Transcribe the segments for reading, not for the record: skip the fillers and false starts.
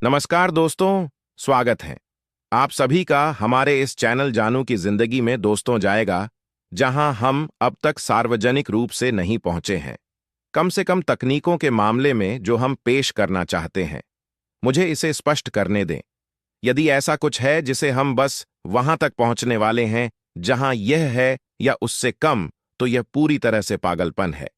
नमस्कार दोस्तों, स्वागत है आप सभी का हमारे इस चैनल जानू की जिंदगी में दोस्तों जाएगा, जहां हम अब तक सार्वजनिक रूप से नहीं पहुंचे हैं। कम से कम तकनीकों के मामले में जो हम पेश करना चाहते हैं, मुझे इसे स्पष्ट करने दें। यदि ऐसा कुछ है जिसे हम बस वहां तक पहुंचने वाले हैं जहां यह है या उससे कम, तो यह पूरी तरह से पागलपन है।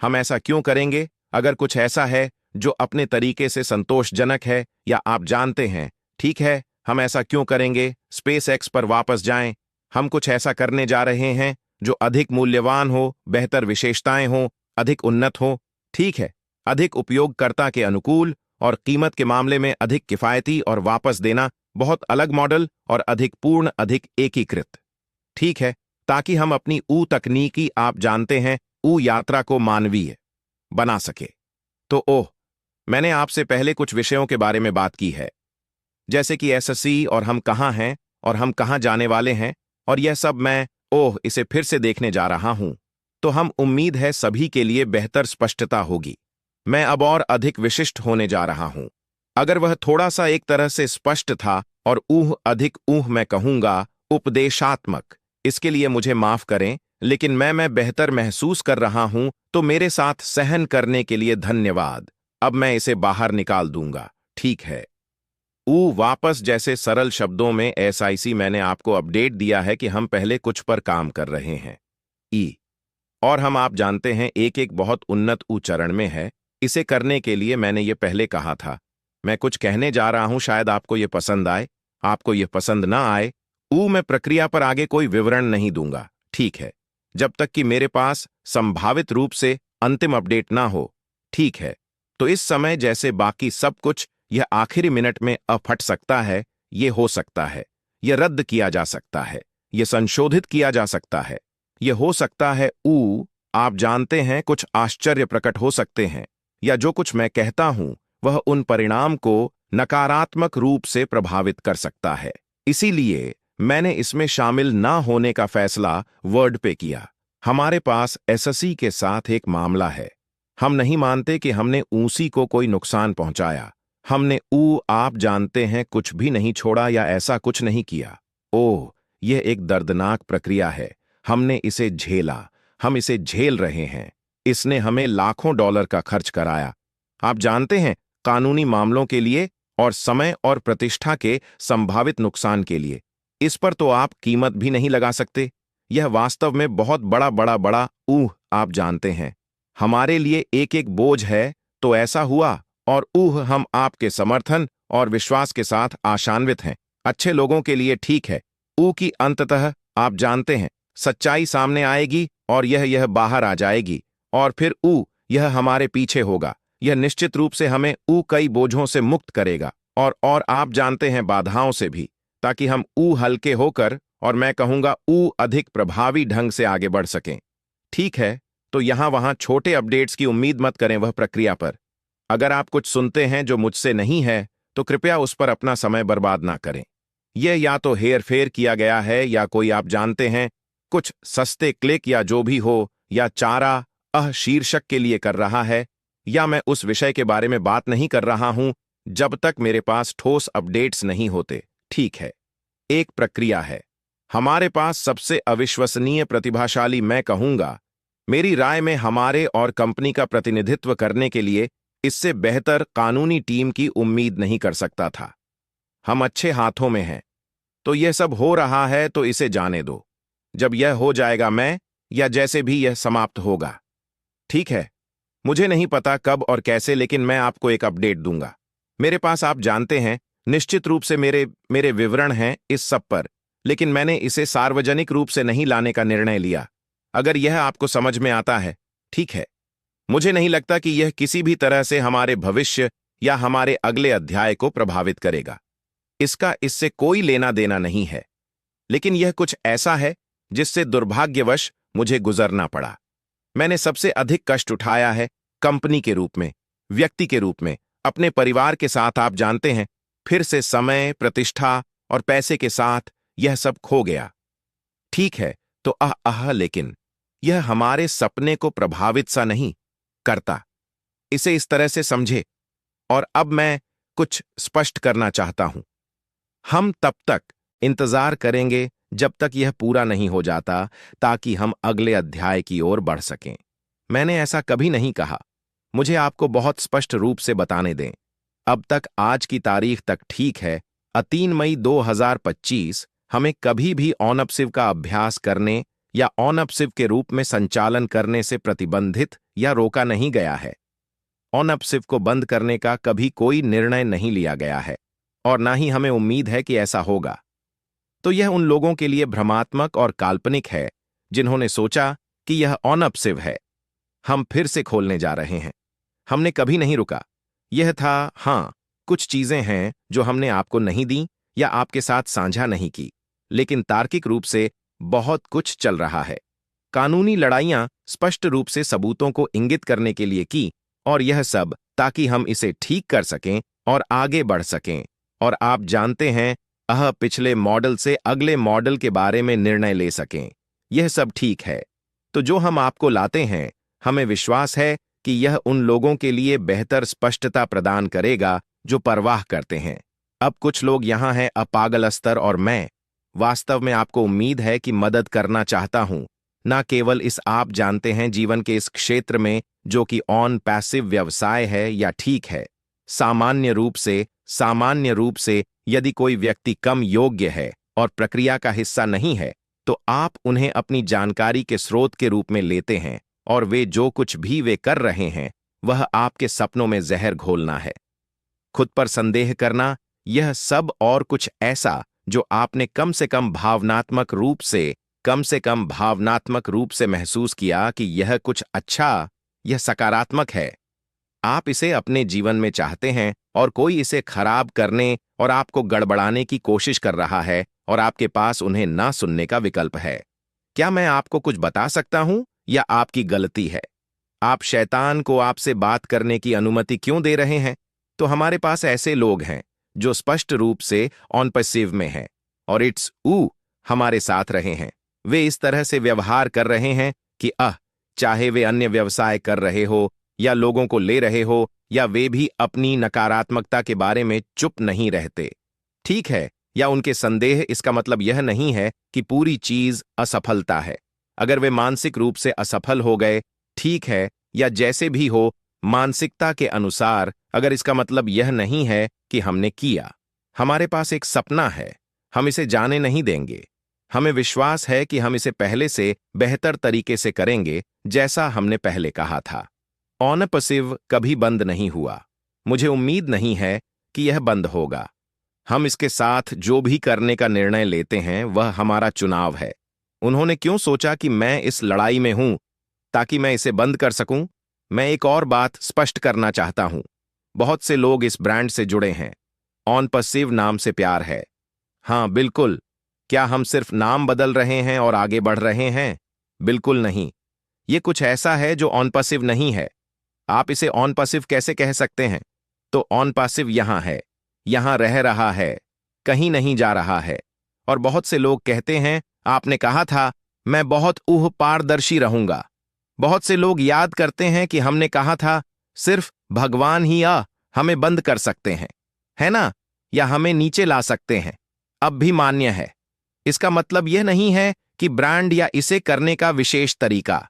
हम ऐसा क्यों करेंगे? अगर कुछ ऐसा है जो अपने तरीके से संतोषजनक है, या आप जानते हैं, ठीक है, हम ऐसा क्यों करेंगे? स्पेस एक्स पर वापस जाएं। हम कुछ ऐसा करने जा रहे हैं जो अधिक मूल्यवान हो, बेहतर विशेषताएं हो, अधिक उन्नत हो, ठीक है, अधिक उपयोगकर्ता के अनुकूल और कीमत के मामले में अधिक किफायती, और वापस देना बहुत अलग मॉडल और अधिक पूर्ण, अधिक एकीकृत, ठीक है, ताकि हम अपनी ऊ तकनीकी, आप जानते हैं, ऊ यात्रा को मानवीय बना सके। तो मैंने आपसे पहले कुछ विषयों के बारे में बात की है, जैसे कि एसएससी और हम कहाँ हैं और हम कहाँ जाने वाले हैं, और यह सब मैं इसे फिर से देखने जा रहा हूं। तो हम उम्मीद है सभी के लिए बेहतर स्पष्टता होगी। मैं अब और अधिक विशिष्ट होने जा रहा हूं। अगर वह थोड़ा सा एक तरह से स्पष्ट था और अधिक मैं कहूंगा उपदेशात्मक, इसके लिए मुझे माफ करें, लेकिन मैं बेहतर महसूस कर रहा हूं, तो मेरे साथ सहन करने के लिए धन्यवाद। अब मैं इसे बाहर निकाल दूंगा, ठीक है। वापस जैसे सरल शब्दों में एसआईसी, मैंने आपको अपडेट दिया है कि हम पहले कुछ पर काम कर रहे हैं। और हम, आप जानते हैं, एक एक बहुत उन्नत चरण में है। इसे करने के लिए मैंने ये पहले कहा था। मैं कुछ कहने जा रहा हूं, शायद आपको ये पसंद आए, आपको ये पसंद ना आए। मैं प्रक्रिया पर आगे कोई विवरण नहीं दूंगा, ठीक है, जब तक कि मेरे पास संभावित रूप से अंतिम अपडेट ना हो, ठीक है। तो इस समय जैसे बाकी सब कुछ, यह आखिरी मिनट में फट सकता है, यह हो सकता है, यह रद्द किया जा सकता है, यह संशोधित किया जा सकता है, यह हो सकता है आप जानते हैं, कुछ आश्चर्य प्रकट हो सकते हैं, या जो कुछ मैं कहता हूं वह उन परिणाम को नकारात्मक रूप से प्रभावित कर सकता है। इसीलिए मैंने इसमें शामिल ना होने का फैसला वर्ड पे किया। हमारे पास एसएससी के साथ एक मामला है। हम नहीं मानते कि हमने ऊसी को कोई नुकसान पहुंचाया। हमने आप जानते हैं, कुछ भी नहीं छोड़ा या ऐसा कुछ नहीं किया। यह एक दर्दनाक प्रक्रिया है। हमने इसे झेला, हम इसे झेल रहे हैं। इसने हमें लाखों डॉलर का खर्च कराया, आप जानते हैं, कानूनी मामलों के लिए और समय और प्रतिष्ठा के संभावित नुकसान के लिए। इस पर तो आप कीमत भी नहीं लगा सकते। यह वास्तव में बहुत बड़ा बड़ा बड़ा आप जानते हैं, हमारे लिए एक एक बोझ है। तो ऐसा हुआ, और हम आपके समर्थन और विश्वास के साथ आशान्वित हैं। अच्छे लोगों के लिए, ठीक है, की अंततः, आप जानते हैं, सच्चाई सामने आएगी और यह बाहर आ जाएगी, और फिर यह हमारे पीछे होगा। यह निश्चित रूप से हमें कई बोझों से मुक्त करेगा, और आप जानते हैं, बाधाओं से भी, ताकि हम हल्के होकर, और मैं कहूंगा अधिक प्रभावी ढंग से आगे बढ़ सकें, ठीक है। तो यहां वहां छोटे अपडेट्स की उम्मीद मत करें वह प्रक्रिया पर। अगर आप कुछ सुनते हैं जो मुझसे नहीं है, तो कृपया उस पर अपना समय बर्बाद ना करें। यह या तो हेरफेर किया गया है, या कोई, आप जानते हैं, कुछ सस्ते क्लिक या जो भी हो, या चारा शीर्षक के लिए कर रहा है, या मैं उस विषय के बारे में बात नहीं कर रहा हूं जब तक मेरे पास ठोस अपडेट्स नहीं होते, ठीक है। एक प्रक्रिया है। हमारे पास सबसे अविश्वसनीय, प्रतिभाशाली, मैं कहूंगा, मेरी राय में हमारे और कंपनी का प्रतिनिधित्व करने के लिए इससे बेहतर कानूनी टीम की उम्मीद नहीं कर सकता था। हम अच्छे हाथों में हैं। तो यह सब हो रहा है, तो इसे जाने दो। जब यह हो जाएगा, मैं, या जैसे भी यह समाप्त होगा, ठीक है, मुझे नहीं पता कब और कैसे, लेकिन मैं आपको एक अपडेट दूंगा। मेरे पास, आप जानते हैं, निश्चित रूप से मेरे विवरण हैं इस सब पर, लेकिन मैंने इसे सार्वजनिक रूप से नहीं लाने का निर्णय लिया। अगर यह आपको समझ में आता है, ठीक है। मुझे नहीं लगता कि यह किसी भी तरह से हमारे भविष्य या हमारे अगले अध्याय को प्रभावित करेगा। इसका इससे कोई लेना देना नहीं है, लेकिन यह कुछ ऐसा है जिससे दुर्भाग्यवश मुझे गुजरना पड़ा। मैंने सबसे अधिक कष्ट उठाया है, कंपनी के रूप में, व्यक्ति के रूप में, अपने परिवार के साथ, आप जानते हैं, फिर से समय, प्रतिष्ठा और पैसे के साथ यह सब खो गया, ठीक है। तो लेकिन यह हमारे सपने को प्रभावित सा नहीं करता। इसे इस तरह से समझे। और अब मैं कुछ स्पष्ट करना चाहता हूं। हम तब तक इंतजार करेंगे जब तक यह पूरा नहीं हो जाता, ताकि हम अगले अध्याय की ओर बढ़ सकें। मैंने ऐसा कभी नहीं कहा। मुझे आपको बहुत स्पष्ट रूप से बताने दें। अब तक आज की तारीख तक ठीक है, 3 मई 2025, हमें कभी भी ऑनअपसिव का अभ्यास करने या ऑनअपसिव के रूप में संचालन करने से प्रतिबंधित या रोका नहीं गया है। ऑनअपसिव को बंद करने का कभी कोई निर्णय नहीं लिया गया है और ना ही हमें उम्मीद है कि ऐसा होगा। तो यह उन लोगों के लिए भ्रमात्मक और काल्पनिक है जिन्होंने सोचा कि यह ऑनअपसिव है। हम फिर से खोलने जा रहे हैं। हमने कभी नहीं रुका। यह था, हाँ, कुछ चीजें हैं जो हमने आपको नहीं दी या आपके साथ साझा नहीं की, लेकिन तार्किक रूप से बहुत कुछ चल रहा है। कानूनी लड़ाइयां स्पष्ट रूप से सबूतों को इंगित करने के लिए की, और यह सब ताकि हम इसे ठीक कर सकें और आगे बढ़ सकें। और आप जानते हैं, पिछले मॉडल से अगले मॉडल के बारे में निर्णय ले सकें। यह सब ठीक है। तो जो हम आपको लाते हैं, हमें विश्वास है कि यह उन लोगों के लिए बेहतर स्पष्टता प्रदान करेगा जो परवाह करते हैं। अब कुछ लोग यहाँ हैं, पागल अस्तर, और मैं वास्तव में आपको उम्मीद है कि मदद करना चाहता हूं, न केवल इस आप जानते हैं जीवन के इस क्षेत्र में जो कि ऑन पैसिव व्यवसाय है या ठीक है। सामान्य रूप से यदि कोई व्यक्ति कम योग्य है और प्रक्रिया का हिस्सा नहीं है, तो आप उन्हें अपनी जानकारी के स्रोत के रूप में लेते हैं, और वे जो कुछ भी वे कर रहे हैं वह आपके सपनों में जहर घोलना है। खुद पर संदेह करना, यह सब और कुछ ऐसा जो आपने कम से कम भावनात्मक रूप से महसूस किया कि यह कुछ अच्छा, यह सकारात्मक है। आप इसे अपने जीवन में चाहते हैं और कोई इसे खराब करने और आपको गड़बड़ाने की कोशिश कर रहा है, और आपके पास उन्हें ना सुनने का विकल्प है। क्या मैं आपको कुछ बता सकता हूं या आपकी गलती है? आप शैतान को आपसे बात करने की अनुमति क्यों दे रहे हैं? तो हमारे पास ऐसे लोग हैं जो स्पष्ट रूप से ऑनपैसिव में हैं और हमारे साथ रहे हैं। वे इस तरह से व्यवहार कर रहे हैं कि चाहे वे अन्य व्यवसाय कर रहे हो या लोगों को ले रहे हो, या वे भी अपनी नकारात्मकता के बारे में चुप नहीं रहते। ठीक है, या उनके संदेह, इसका मतलब यह नहीं है कि पूरी चीज असफलता है। अगर वे मानसिक रूप से असफल हो गए, ठीक है, या जैसे भी हो, मानसिकता के अनुसार, अगर इसका मतलब यह नहीं है कि हमने किया। हमारे पास एक सपना है, हम इसे जाने नहीं देंगे। हमें विश्वास है कि हम इसे पहले से बेहतर तरीके से करेंगे, जैसा हमने पहले कहा था। ऑनपैसिव कभी बंद नहीं हुआ। मुझे उम्मीद नहीं है कि यह बंद होगा। हम इसके साथ जो भी करने का निर्णय लेते हैं वह हमारा चुनाव है। उन्होंने क्यों सोचा कि मैं इस लड़ाई में हूं ताकि मैं इसे बंद कर सकूं? मैं एक और बात स्पष्ट करना चाहता हूं। बहुत से लोग इस ब्रांड से जुड़े हैं। ऑनपैसिव नाम से प्यार है। हाँ, बिल्कुल। क्या हम सिर्फ नाम बदल रहे हैं और आगे बढ़ रहे हैं? बिल्कुल नहीं। ये कुछ ऐसा है जो ऑनपैसिव नहीं है। आप इसे ऑनपैसिव कैसे कह सकते हैं? तो ऑनपैसिव यहां है, यहां रह रहा है, कहीं नहीं जा रहा है। और बहुत से लोग कहते हैं, आपने कहा था मैं बहुत पारदर्शी रहूंगा। बहुत से लोग याद करते हैं कि हमने कहा था सिर्फ भगवान ही हमें बंद कर सकते हैं, है ना, या हमें नीचे ला सकते हैं। अब भी मान्य है। इसका मतलब यह नहीं है कि ब्रांड या इसे करने का विशेष तरीका।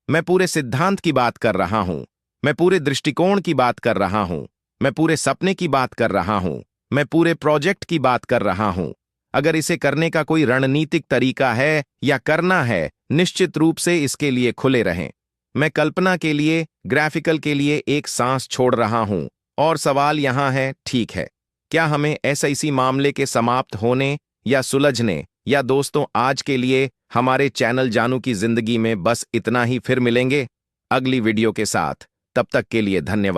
मैं पूरे सिद्धांत की बात कर रहा हूं। मैं पूरे दृष्टिकोण की बात कर रहा हूं। मैं पूरे सपने की बात कर रहा हूं। मैं पूरे प्रोजेक्ट की बात कर रहा हूं। अगर इसे करने का कोई रणनीतिक तरीका है या करना है, निश्चित रूप से इसके लिए खुले रहें। मैं कल्पना के लिए, ग्राफिकल के लिए एक सांस छोड़ रहा हूं। और सवाल यहां है, ठीक है, क्या हमें इसी मामले के समाप्त होने या सुलझने, या दोस्तों, आज के लिए हमारे चैनल जानू की जिंदगी में बस इतना ही। फिर मिलेंगे अगली वीडियो के साथ। तब तक के लिए धन्यवाद।